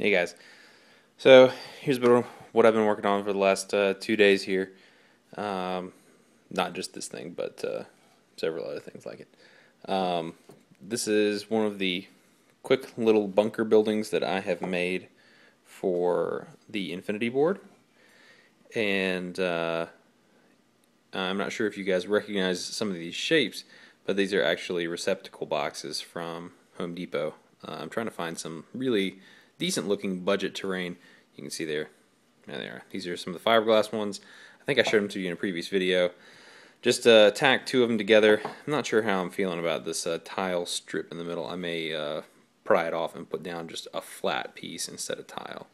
Hey guys, so here's what I've been working on for the last 2 days here. Um, Not just this thing, but several other things like it. This is one of the quick little bunker buildings that I have made for the Infinity board, and I'm not sure if you guys recognize some of these shapes, but these are actually receptacle boxes from Home Depot. I'm trying to find some really decent looking budget terrain. You can see there they are. These are some of the fiberglass ones. I think I showed them to you in a previous video. Just tack two of them together. I'm not sure how I'm feeling about this tile strip in the middle. I may pry it off and put down just a flat piece instead of tile.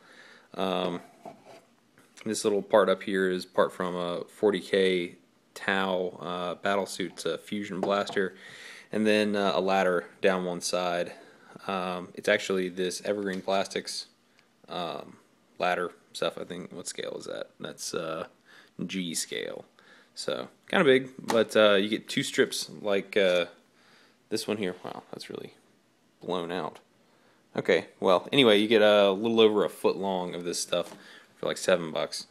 This little part up here is part from a 40K Tau Battlesuit Fusion Blaster, and then a ladder down one side. It's actually this Evergreen Plastics ladder stuff. I think, what scale is that? That's G scale. So kind of big, but you get two strips like this one here. Wow, that's really blown out. Okay, well, anyway, you get a little over a foot long of this stuff for like $7.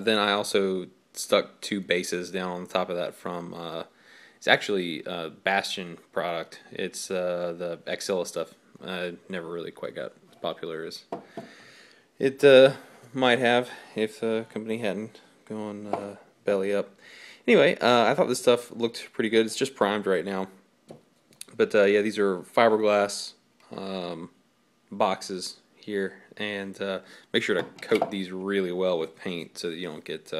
Then I also stuck two bases down on the top of that from it's actually a Bastion product. It's the Axilla stuff. Never really quite got as popular as it might have if the company hadn't gone belly up. Anyway, I thought this stuff looked pretty good. It's just primed right now. But yeah, these are fiberglass boxes here, and make sure to coat these really well with paint so that you don't get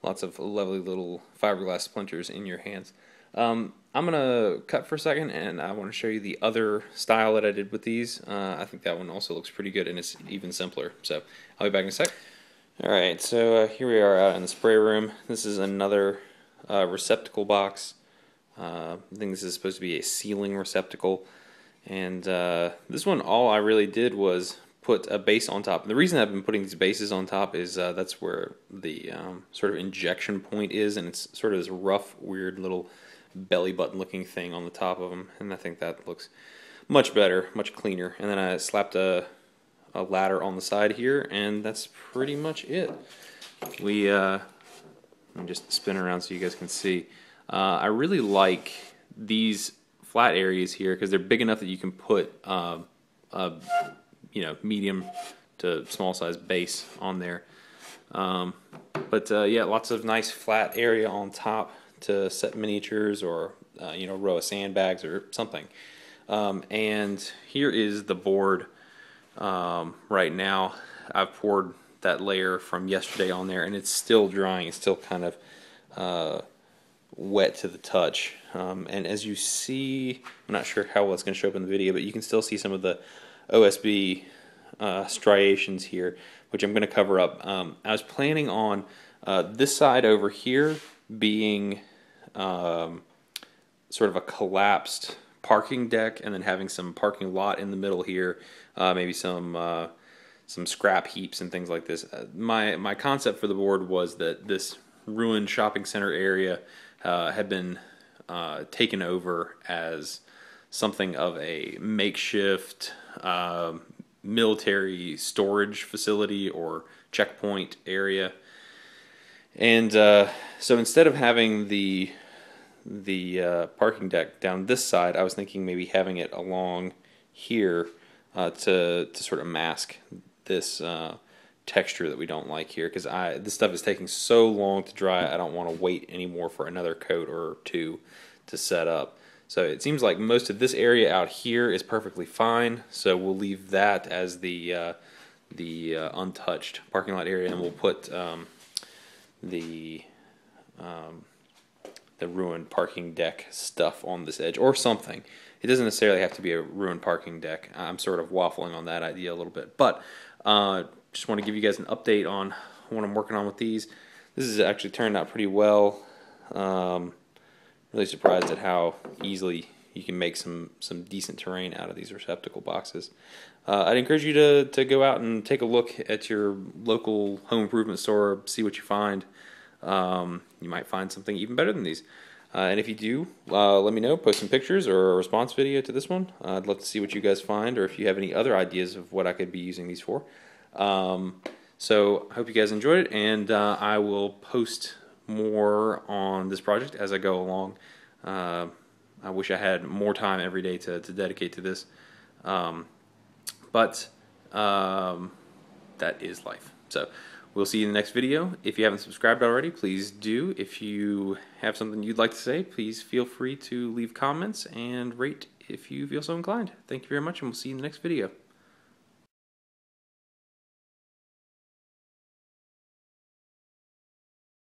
lots of lovely little fiberglass splinters in your hands. I'm going to cut for a second, and I want to show you the other style that I did with these. I think that one also looks pretty good, and it's even simpler. So I'll be back in a sec. Alright, so here we are out in the spray room. This is another receptacle box. I think this is supposed to be a ceiling receptacle. And this one, all I really did was put a base on top. And the reason I've been putting these bases on top is that's where the sort of injection point is, and it's sort of this rough, weird little belly button looking thing on the top of them, and I think that looks much better, much cleaner. And then I slapped a ladder on the side here, and that's pretty much it. Let me just spin around so you guys can see. I really like these flat areas here because they're big enough that you can put medium to small size base on there. Yeah, lots of nice flat area on top to set miniatures or row of sandbags or something. And here is the board right now. I've poured that layer from yesterday on there, and it's still drying. It's still kind of wet to the touch. And as you see, I'm not sure how well it's going to show up in the video, but you can still see some of the OSB striations here, which I'm going to cover up. I was planning on this side over here being sort of a collapsed parking deck, and then having some parking lot in the middle here, maybe some scrap heaps and things like this. My concept for the board was that this ruined shopping center area had been taken over as something of a makeshift military storage facility or checkpoint area. And so instead of having the parking deck down this side, I was thinking maybe having it along here to sort of mask this texture that we don't like here, because this stuff is taking so long to dry. I don't want to wait anymore for another coat or two to set up. So it seems like most of this area out here is perfectly fine, so we'll leave that as the untouched parking lot area, and we'll put the ruined parking deck stuff on this edge or something. It doesn't necessarily have to be a ruined parking deck. I'm sort of waffling on that idea a little bit, but just want to give you guys an update on what I'm working on with these. This has actually turned out pretty well. Really surprised at how easily you can make some decent terrain out of these receptacle boxes. I'd encourage you to go out and take a look at your local home improvement store, see what you find. You might find something even better than these. And if you do, let me know. Post some pictures or a response video to this one. I'd love to see what you guys find, or if you have any other ideas of what I could be using these for. So I hope you guys enjoyed it, and I will post more on this project as I go along. I wish I had more time every day to dedicate to this, but that is life. So we'll see you in the next video. If you haven't subscribed already, please do. If you have something you'd like to say, please feel free to leave comments and rate if you feel so inclined. Thank you very much, and we'll see you in the next video.